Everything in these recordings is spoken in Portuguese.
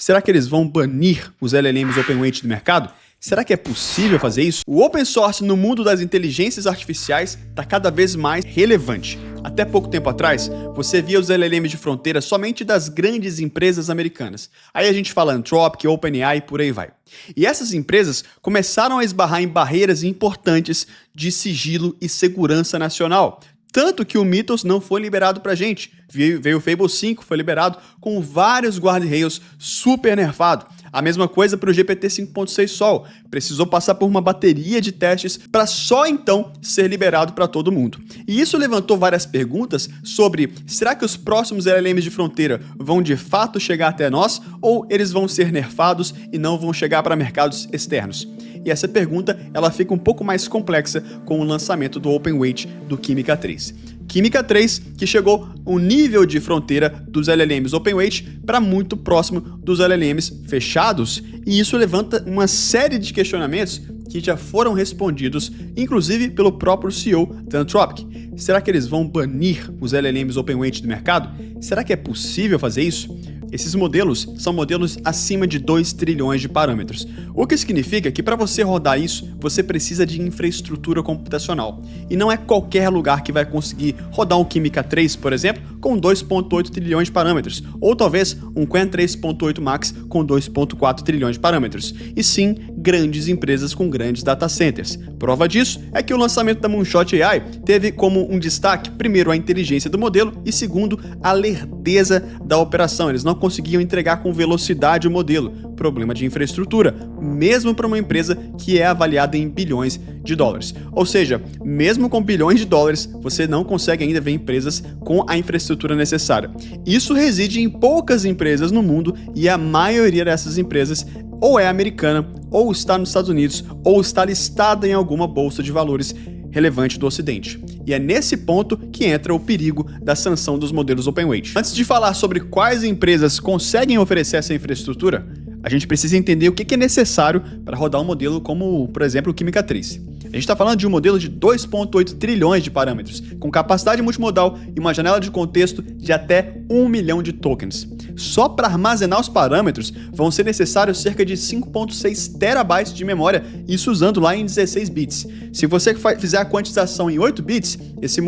Será que eles vão banir os LLMs Openweight do mercado? Será que é possível fazer isso? O open source no mundo das inteligências artificiais está cada vez mais relevante. Até pouco tempo atrás, você via os LLMs de fronteira somente das grandes empresas americanas. Aí a gente fala Anthropic, OpenAI e por aí vai. E essas empresas começaram a esbarrar em barreiras importantes de sigilo e segurança nacional. Tanto que o Mythos não foi liberado pra gente. Veio o Fable 5, foi liberado com vários guardrails super nerfado. A mesma coisa para o GPT 5.6 Sol. Precisou passar por uma bateria de testes para só então ser liberado para todo mundo. E isso levantou várias perguntas sobre: será que os próximos LLMs de fronteira vão de fato chegar até nós ou eles vão ser nerfados e não vão chegar para mercados externos? E essa pergunta ela fica um pouco mais complexa com o lançamento do Openweight do Química 3. Química 3, que chegou o nível de fronteira dos LLMs Openweight para muito próximo dos LLMs fechados, e isso levanta uma série de questionamentos que já foram respondidos, inclusive pelo próprio CEO da Anthropic. Será que eles vão banir os LLMs Openweight do mercado? Será que é possível fazer isso? Esses modelos são modelos acima de 2 trilhões de parâmetros, o que significa que para você rodar isso, você precisa de infraestrutura computacional. E não é qualquer lugar que vai conseguir rodar um Química 3, por exemplo, com 2.8 trilhões de parâmetros, ou talvez um Qwen 3.8 Max com 2.4 trilhões de parâmetros, e sim grandes empresas com grandes data centers. Prova disso é que o lançamento da Moonshot AI teve como um destaque, primeiro, a inteligência do modelo e segundo, a lerdeza da operação. Eles não conseguiam entregar com velocidade o modelo. Problema de infraestrutura, mesmo para uma empresa que é avaliada em bilhões de dólares. Ou seja, mesmo com bilhões de dólares, você não consegue ainda ver empresas com a infraestrutura necessária. Isso reside em poucas empresas no mundo e a maioria dessas empresas ou é americana, ou está nos Estados Unidos, ou está listada em alguma bolsa de valores relevante do Ocidente. E é nesse ponto que entra o perigo da sanção dos modelos Openweight. Antes de falar sobre quais empresas conseguem oferecer essa infraestrutura, a gente precisa entender o que é necessário para rodar um modelo como, por exemplo, o Química 3. A gente está falando de um modelo de 2.8 trilhões de parâmetros, com capacidade multimodal e uma janela de contexto de até 1 milhão de tokens. Só para armazenar os parâmetros vão ser necessários cerca de 5.6 terabytes de memória, isso usando lá em 16 bits. Se você fizer a quantização em 8 bits, esse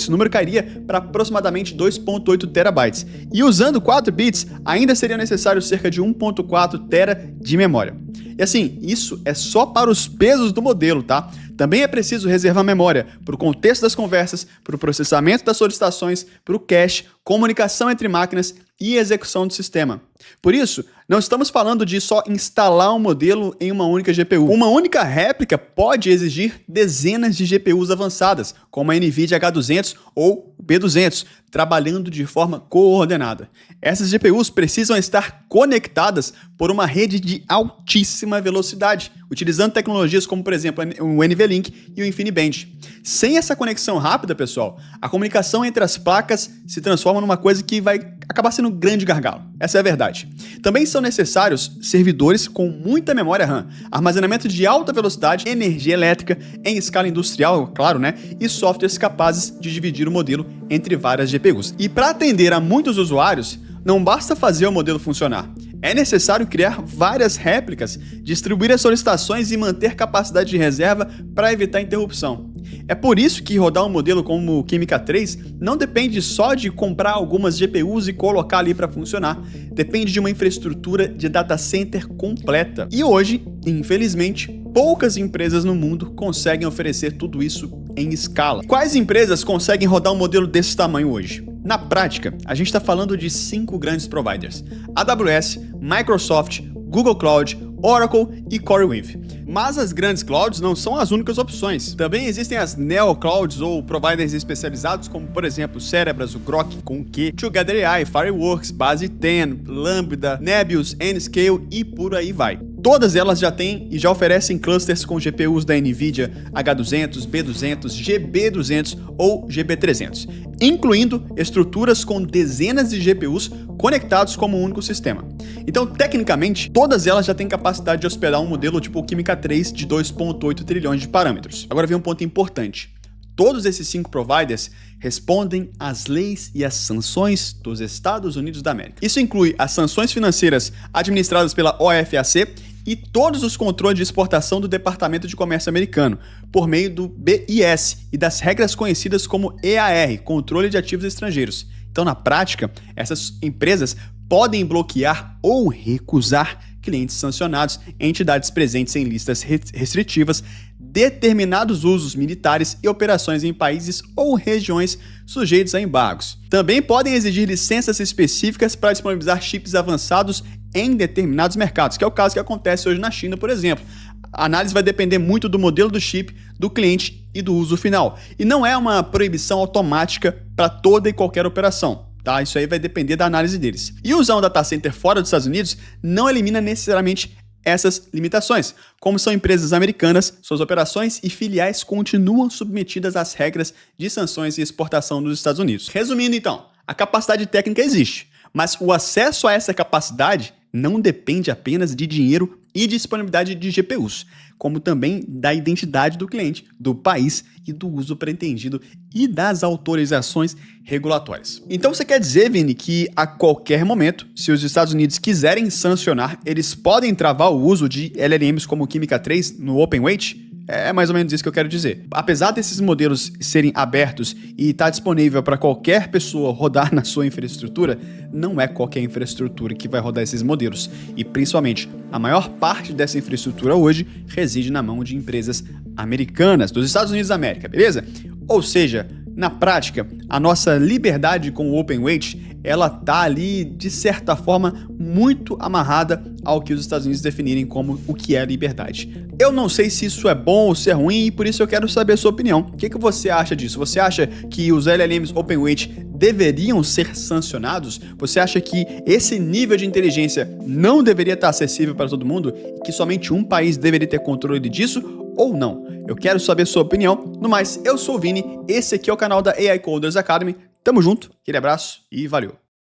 número cairia para aproximadamente 2.8 terabytes. E usando 4 bits, ainda seria necessário cerca de 1.4 tera de memória. E assim, isso é só para os pesos do modelo, tá? Também é preciso reservar memória para o contexto das conversas, para o processamento das solicitações, para o cache, comunicação entre máquinas e execução do sistema. Por isso, não estamos falando de só instalar um modelo em uma única GPU. Uma única réplica pode exigir dezenas de GPUs avançadas, como a NVIDIA H200 ou B200, trabalhando de forma coordenada. Essas GPUs precisam estar conectadas por uma rede de altíssima velocidade, utilizando tecnologias como, por exemplo, o NVLink e o InfiniBand. Sem essa conexão rápida, pessoal, a comunicação entre as placas se transforma numa coisa que vai acabar sendo um grande gargalo. Essa é a verdade. Também são necessários servidores com muita memória RAM, armazenamento de alta velocidade, energia elétrica em escala industrial, claro, né? E softwares capazes de dividir o modelo entre várias GPUs. E para atender a muitos usuários, não basta fazer o modelo funcionar. É necessário criar várias réplicas, distribuir as solicitações e manter capacidade de reserva para evitar interrupção. É por isso que rodar um modelo como o Química 3 não depende só de comprar algumas GPUs e colocar ali para funcionar. Depende de uma infraestrutura de data center completa. E hoje, infelizmente, poucas empresas no mundo conseguem oferecer tudo isso em escala. Quais empresas conseguem rodar um modelo desse tamanho hoje? Na prática, a gente está falando de 5 grandes providers: AWS, Microsoft, Google Cloud, Oracle e CoreWeave. Mas as grandes clouds não são as únicas opções. Também existem as neoclouds ou providers especializados, como por exemplo Cerebras, o Grok com Q, Together AI, Fireworks, Base 10, Lambda, Nebius, Nscale e por aí vai. Todas elas já têm e já oferecem clusters com GPUs da NVIDIA H200, B200, GB200 ou GB300, incluindo estruturas com dezenas de GPUs conectados como um único sistema. Então, tecnicamente, todas elas já têm capacidade de hospedar um modelo tipo o Química 3 de 2.8 trilhões de parâmetros. Agora vem um ponto importante. Todos esses 5 providers respondem às leis e às sanções dos Estados Unidos da América. Isso inclui as sanções financeiras administradas pela OFAC e todos os controles de exportação do Departamento de Comércio americano, por meio do BIS e das regras conhecidas como EAR, Controle de Ativos Estrangeiros. Então, na prática, essas empresas podem bloquear ou recusar clientes sancionados, entidades presentes em listas restritivas, determinados usos militares e operações em países ou regiões sujeitos a embargos. Também podem exigir licenças específicas para disponibilizar chips avançados em determinados mercados, que é o caso que acontece hoje na China, por exemplo. A análise vai depender muito do modelo do chip, do cliente e do uso final. E não é uma proibição automática para toda e qualquer operação. Tá? Isso aí vai depender da análise deles. E usar um data center fora dos Estados Unidos não elimina necessariamente essas limitações. Como são empresas americanas, suas operações e filiais continuam submetidas às regras de sanções e exportação dos Estados Unidos. Resumindo então, a capacidade técnica existe, mas o acesso a essa capacidade não depende apenas de dinheiro e disponibilidade de GPUs, como também da identidade do cliente, do país e do uso pretendido e das autorizações regulatórias. Então você quer dizer, Vini, que a qualquer momento, se os Estados Unidos quiserem sancionar, eles podem travar o uso de LLMs como Química 3 no Openweight? É mais ou menos isso que eu quero dizer. Apesar desses modelos serem abertos e estar disponível para qualquer pessoa rodar na sua infraestrutura, não é qualquer infraestrutura que vai rodar esses modelos. E principalmente, a maior parte dessa infraestrutura hoje reside na mão de empresas americanas, dos Estados Unidos da América, beleza? Ou seja, na prática, a nossa liberdade com o Openweight, ela tá ali, de certa forma, muito amarrada ao que os Estados Unidos definirem como o que é liberdade. Eu não sei se isso é bom ou se é ruim, e por isso eu quero saber a sua opinião. O que você acha disso? Você acha que os LLMs Openweight deveriam ser sancionados? Você acha que esse nível de inteligência não deveria estar acessível para todo mundo e que somente um país deveria ter controle disso ou não? Eu quero saber sua opinião. No mais, eu sou o Vini, esse aqui é o canal da AI Coders Academy. Tamo junto, aquele abraço e valeu!